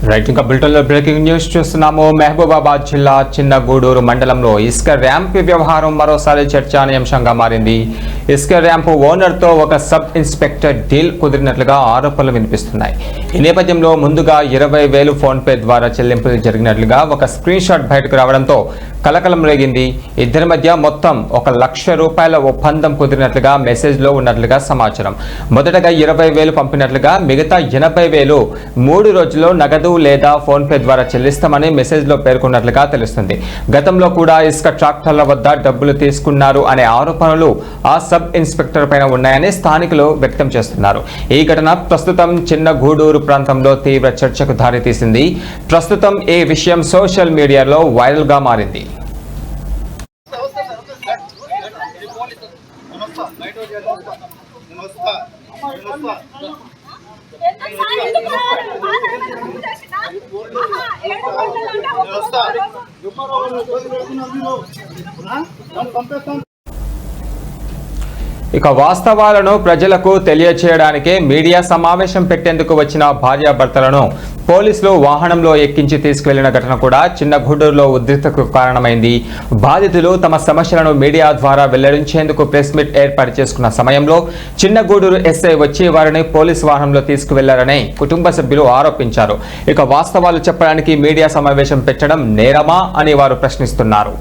Right ఇంకా బులెటిన్లో breaking news చూస్తున్నాము. మహబూబాబాద్ జిల్లా చిన్నగూడూరు మండలంలో ఇసుక ర్యాంప్ వ్యవహారం మరోసారి చర్చానీయాంశంగా మారింది. ఇసుక ర్యాంపు ఓనర్తో ఒక సబ్ ఇన్స్పెక్టర్ డీల్ కుదిరినట్లుగా ఆరోపణలు వినిపిస్తున్నాయి. ఈ నేపథ్యంలో ముందుగా 20,000 ఫోన్పే ద్వారా చెల్లింపులు జరిగినట్లుగా ఒక స్క్రీన్ షాట్ బయటకు రావడంతో కలకలం రేగింది. ఇద్దరి మధ్య మొత్తం ₹1,00,000 ఒప్పందం కుదిరినట్లుగా మెసేజ్లో ఉన్నట్లుగా సమాచారం. మొదటగా 20,000 పంపినట్లుగా మిగతా 80,000 3 రోజుల్లో నగదు లేదా ఫోన్పే ద్వారా చెల్లిస్తామని మెసేజ్లో పేర్కొన్నట్లుగా తెలుస్తుంది. గతంలో కూడా ఇసుక ట్రాక్టర్ల వద్ద డబ్బులు తీసుకున్నారు అనే ఆరోపణలు ఆ సబ్ ఇన్స్పెక్టర్ పైన ఉన్నాయని స్థానికులు వ్యక్తం చేస్తున్నారు. ఈ ఘటన ప్రస్తుతం చిన్నగూడూరు ప్రాంతంలో తీవ్ర చర్చకు దారితీసింది. ప్రస్తుతం ఈ విషయం సోషల్ మీడియాలో వైరల్గా మారింది. ఇక వాస్తవాలను ప్రజలకు తెలియచేయడానికే మీడియా సమావేశం పెట్టేందుకు వచ్చిన భార్యాభర్తలను పోలీసులు వాహనంలో ఎక్కించి తీసుకువెళ్లిన ఘటన కూడా చిన్నగూడూరులో ఉద్రిక్తతకు కారణమైంది. బాధితులు తమ సమస్యలను మీడియా ద్వారా వెల్లడించేందుకు ప్రెస్ మీట్ ఏర్పాటు చేసుకున్న సమయంలో చిన్నగూడూరు ఎస్ఐ వచ్చి వారిని పోలీసు వాహనంలో తీసుకువెళ్లారని కుటుంబ సభ్యులు ఆరోపించారు. ఇక వాస్తవాలు చెప్పడానికి మీడియా సమావేశం పెట్టడం నేరమా అని వారు ప్రశ్నిస్తున్నారు.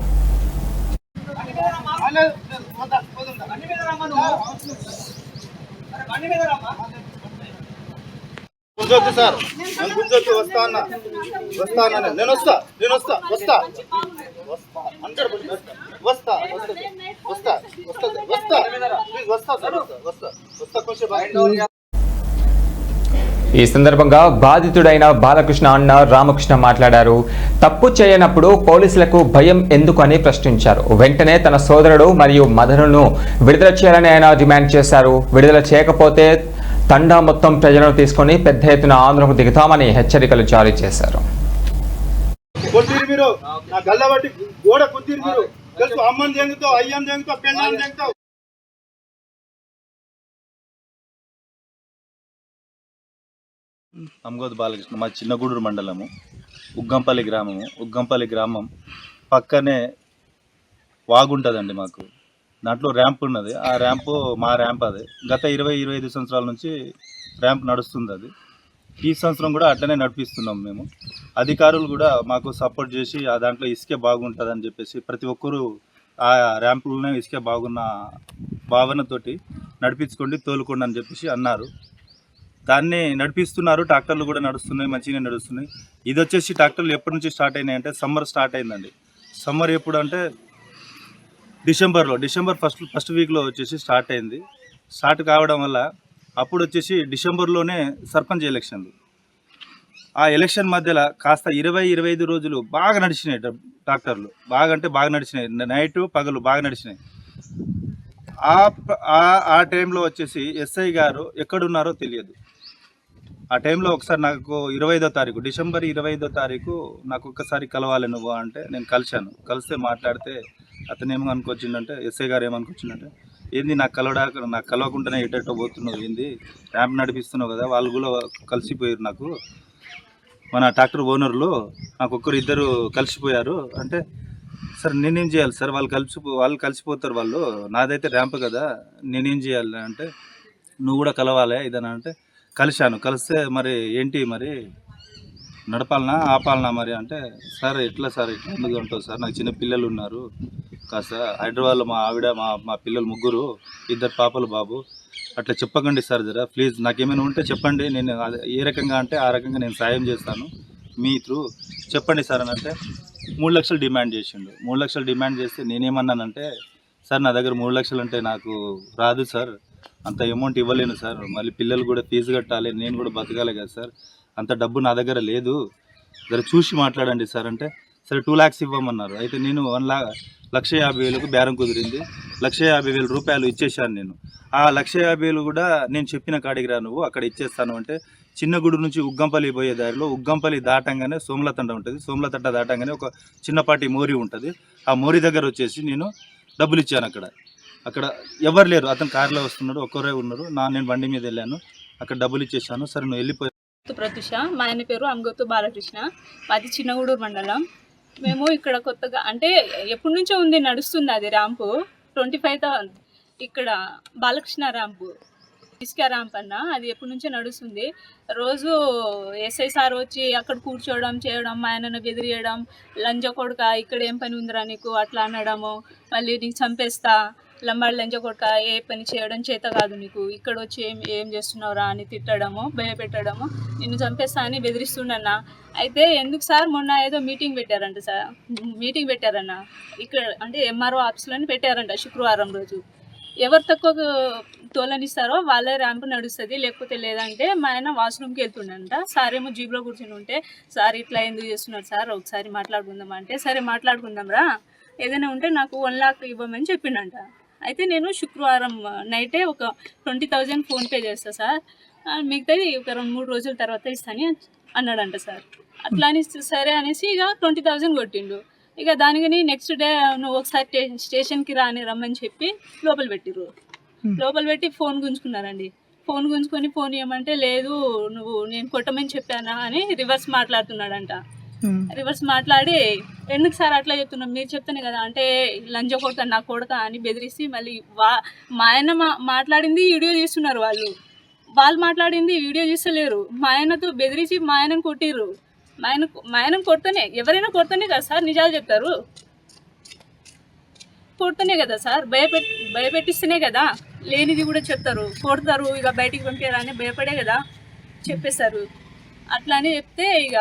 సార్ గుంజొద్దు వస్తా నేను వస్తా వస్తా వస్తా వస్తా వస్తా కొంచెం. ఈ సందర్భంగా బాధితుడైన బాలకృష్ణ అన్న రామకృష్ణ మాట్లాడారు. తప్పు చేయనప్పుడు పోలీసులకు భయం ఎందుకు అని ప్రశ్నించారు. వెంటనే తన సోదరుడు మరియు మదరును విడుదల చేయాలని ఆయన డిమాండ్ చేశారు. విడుదల చేయకపోతే తండా మొత్తం ప్రజలను తీసుకుని పెద్ద ఎత్తున ఆందోళనకు దిగుతామని హెచ్చరికలు జారీ చేశారు. అమ్గోద్ బాలకృష్ణ, మా చిన్నగూడూరు మండలము, ఉగ్గంపల్లి గ్రామం పక్కనే వాగుంటుందండి. మాకు దాంట్లో ర్యాంప్ ఉన్నది. ఆ ర్యాంపు మా ర్యాంప్ అది. గత 20-25 సంవత్సరాల నుంచి ర్యాంప్ నడుస్తుంది. అది ఈ సంవత్సరం కూడా అట్లనే నడిపిస్తున్నాం మేము. అధికారులు కూడా మాకు సపోర్ట్ చేసి ఆ దాంట్లో ఇసుకే బాగుంటుందని చెప్పేసి ప్రతి ఒక్కరూ ఆ ర్యాంపులోనే ఇసుకే బాగున్న భావనతోటి నడిపించుకోండి, తోలుకోండి అని చెప్పేసి అన్నారు. దాన్ని నడిపిస్తున్నారు. ట్రాక్టర్లు కూడా నడుస్తున్నాయి, మంచిగానే నడుస్తున్నాయి. ఇది వచ్చేసి ట్రాక్టర్లు ఎప్పటి నుంచి స్టార్ట్ అయినాయి అంటే సమ్మర్ స్టార్ట్ అయిందండి. సమ్మర్ ఎప్పుడు అంటే డిసెంబర్ ఫస్ట్ వీక్లో వచ్చేసి స్టార్ట్ అయింది. స్టార్ట్ కావడం వల్ల అప్పుడు వచ్చేసి డిసెంబర్లోనే సర్పంచ్ ఎలక్షన్లు. ఆ ఎలక్షన్ మధ్యలో కాస్త 20-25 రోజులు బాగా నడిచినాయి ట్రాక్టర్లు. బాగా అంటే బాగా నడిచినాయి, నైట్ పగలు బాగా నడిచినాయి. ఆ టైంలో వచ్చేసి ఎస్ఐ గారు ఎక్కడున్నారో తెలియదు. ఆ టైంలో ఒకసారి నాకు డిసెంబర్ 25వ తారీఖు నాకు ఒక్కసారి కలవాలి నువ్వు అంటే నేను కలిశాను. కలిస్తే మాట్లాడితే అతను ఏమనుకొచ్చిందంటే, ఎస్ఐ గారు ఏమనుకొచ్చిందంటే, ఏంది నాకు కలవకుండానే ఎటో పోతున్నావు, ఏంది ర్యాంప్ నడిపిస్తున్నావు కదా, వాళ్ళు కూడా కలిసిపోయారు. నాకు మన ట్రాక్టర్ ఓనర్లు నాకు ఇద్దరు కలిసిపోయారు అంటే, సార్ నేనేం చేయాలి సార్, వాళ్ళు కలిసిపోతారు, వాళ్ళు నాదైతే ర్యాంప్ కదా, నేనేం చేయాలి అంటే, నువ్వు కూడా కలవాలి ఇదని అంటే కలిశాను. కలిస్తే మరి ఏంటి మరి నడపాలనా ఆపాలనా మరి అంటే, సార్ ఎట్లా ఎందుకు అంటావు సార్, నాకు చిన్న పిల్లలు ఉన్నారు, కాస్త హైదరాబాద్లో మా ఆవిడ మా పిల్లలు 3, 2 పాపలు బాబు, అట్లా చెప్పకండి సార్, జరా ప్లీజ్ నాకేమైనా ఉంటే చెప్పండి, నేను ఏ రకంగా అంటే ఆ రకంగా నేను సాయం చేస్తాను మీ త్రూ, చెప్పండి సార్ అని అంటే 3 లక్షలు డిమాండ్ చేసిండు. 3 లక్షలు డిమాండ్ చేస్తే నేనేమన్నానంటే, సార్ నా దగ్గర 3 లక్షలు అంటే నాకు రాదు సార్, అంత అమౌంట్ ఇవ్వలేను సార్, మళ్ళీ పిల్లలు కూడా ఫీజు కట్టాలి, నేను కూడా బతకాలి కదా సార్, అంత డబ్బు నా దగ్గర లేదు, జర చూసి మాట్లాడండి సార్ అంటే, సరే 2 lakhs ఇవ్వమన్నారు. అయితే నేను 1,50,000కు బేరం కుదిరింది. ₹150,000 ఇచ్చేసాను నేను. ఆ 150,000 కూడా నేను చెప్పిన కాడికి రా నువ్వు, అక్కడ ఇచ్చేస్తాను అంటే, చిన్నగూడూరు నుంచి ఉగ్గంపల్లి పోయే దారిలో ఉగ్గంపల్లి దాటంగానే సోమలతండ ఉంటుంది. సోమలతండ దాటంగానే ఒక చిన్నపాటి మోరి ఉంటుంది. ఆ మోరి దగ్గర వచ్చేసి నేను డబ్బులు ఇచ్చాను. అక్కడ ఎవరు లేరు, అతను కారులో వస్తున్నాడు, ఒక్కరే ఉన్నారు. నేను బండి మీద వెళ్ళాను, అక్కడ డబ్బులు ఇచ్చేసాను. సరే నువ్వు వెళ్ళిపోయి ప్రత్యూష, మా ఆయన పేరు అంగొత్తు బాలకృష్ణ, మాది చిన్నగూడూరు మండలం. మేము ఇక్కడ కొత్తగా అంటే ఎప్పటి నుంచో ఉంది, నడుస్తుంది అది ర్యాంపు 25 ఇక్కడ బాలకృష్ణ ర్యాంపు, ఇసుక ర్యాంప్ అన్న, అది ఎప్పటి నుంచో నడుస్తుంది. రోజు ఎస్ఐ సార్ వచ్చి అక్కడ కూర్చోవడం చేయడం, మా ఆయనను బెదిరియడం, లంజ కొడుక ఇక్కడ ఏం పని ఉందిరా నీకు అట్లా అనడము, మళ్ళీ నీకు చంపేస్తా, లంబాడి లంజ కొడుక ఏ పని చేయడం చేత కాదు నీకు, ఇక్కడ వచ్చి ఏం చేస్తున్నావురా అని తిట్టడము, భయపెట్టడము, నిన్ను చంపేస్తా అని బెదిరిస్తుండన్న. అయితే ఎందుకు సార్ మొన్న ఏదో మీటింగ్ పెట్టారంట సార్, మీటింగ్ పెట్టారన్న ఇక్కడ అంటే ఎంఆర్ఓ ఆఫీస్లోనే పెట్టారంట శుక్రవారం రోజు. ఎవరు తక్కువ తోలనిస్తారో వాళ్ళే ర్యాంపు నడుస్తుంది, లేకపోతే లేదంటే మా ఆయన వాష్రూమ్కి వెళ్తుండంట. సార్ ఏమో జీబ్లో కూర్చుని ఉంటే, సార్ ఇట్లా ఎందుకు చేస్తున్నారు సార్, ఒకసారి మాట్లాడుకుందాం అంటే, సరే మాట్లాడుకుందాం రా, ఏదైనా ఉంటే నాకు 1 lakh ఇవ్వమని చెప్పిండంట. అయితే నేను శుక్రవారం నైటే ఒక 20,000 ఫోన్పే చేస్తా సార్, మిగతాది ఒక 2-3 రోజుల తర్వాత ఇస్తాను అన్నాడంట సార్. అట్లా అని సరే అనేసి ఇక 20,000 కొట్టిండు. ఇక దానికని నెక్స్ట్ డే నువ్వు ఒకసారి స్టేషన్కి రమ్మని చెప్పి లోపల పెట్టిర్రు. లోపల పెట్టి ఫోన్ గుంజుకున్నారండి. ఫోన్ గుంజుకొని ఫోన్ ఇవ్వమంటే, లేదు నువ్వు నేను కొట్టమని చెప్పానా అని రివర్స్ మాట్లాడుతున్నాడంట. రివర్స్ మాట్లాడి, ఎందుకు సార్ అట్లా చెప్తున్నాం, మీరు చెప్తానే కదా అంటే, లంజ కొడతా నా కొడతా అని బెదిరిసి మళ్ళీ మా ఆయన మాట్లాడింది వీడియో తీస్తున్నారు, వాళ్ళు మాట్లాడింది వీడియో తీస్తలేరు. మా ఆయనతో బెదిరించి మా ఆయనను కొట్టిర్రు. మా ఆయనను కొడతానే, ఎవరైనా కొడతానే కదా సార్ నిజాలు చెప్తారు, కొడతానే కదా సార్, భయపెట్టిస్తేనే కదా లేనిది కూడా చెప్తారు, కొడతారు, ఇక బయటికి పంపారని భయపడే కదా చెప్పేశారు. అట్లా అని చెప్తే ఇక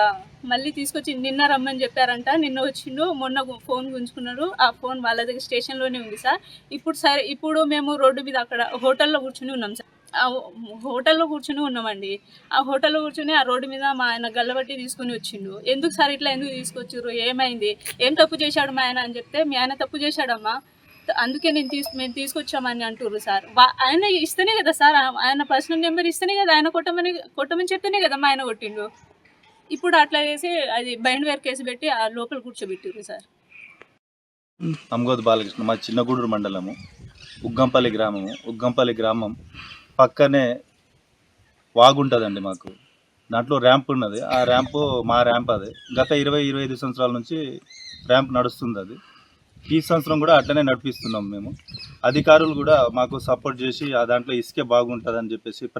మళ్ళీ తీసుకొచ్చి నిన్న రమ్మని చెప్పారంట. నిన్న వచ్చిండు, మొన్న ఫోన్ గుంజుకున్నాడు. ఆ ఫోన్ వాళ్ళ దగ్గర స్టేషన్లోనే ఉంది సార్. ఇప్పుడు మేము రోడ్డు మీద అక్కడ హోటల్లో కూర్చుని ఉన్నాం సార్, ఆ హోటల్లో కూర్చుని ఉన్నామండి. ఆ హోటల్లో కూర్చుని ఆ రోడ్డు మీద మా ఆయన గల్లబట్టి తీసుకుని వచ్చిండు. ఎందుకు సార్ ఇట్లా ఎందుకు తీసుకొచ్చారు, ఏమైంది, ఏం తప్పు చేశాడు మా ఆయన అని చెప్తే, మీ ఆయన తప్పు చేశాడమ్మా, అందుకే మేము తీసుకొచ్చామని అంటుర్రు సార్. ఆయన ఇస్తేనే కదా సార్, ఆయన పర్సనల్ నెంబర్ ఇస్తేనే కదా, ఆయన కొట్టమని చెప్తేనే కదా మా ఆయన కొట్టిండు. ఇప్పుడు అట్లా చేసి అది బైండ్ వేర్ కేసు పెట్టి ఆ లోపల కూర్చోబెట్టిర్రు సార్. అంగోత్ బాలకృష్ణ, మా చిన్నగూడూరు మండలము, ఉగ్గంపల్లి గ్రామం పక్కనే వాగుంటుందండి మాకు. దాంట్లో ర్యాంప్ ఉన్నది. ఆ ర్యాంపు మా ర్యాంప్ అది. గత 20-25 సంవత్సరాల నుంచి ర్యాంప్ నడుస్తుంది అది. ఈ సంవత్సరం కూడా అట్లనే నడిపిస్తున్నాం మేము. అధికారులు కూడా మాకు సపోర్ట్ చేసి ఆ దాంట్లో ఇసుకే బాగుంటుందని చెప్పేసి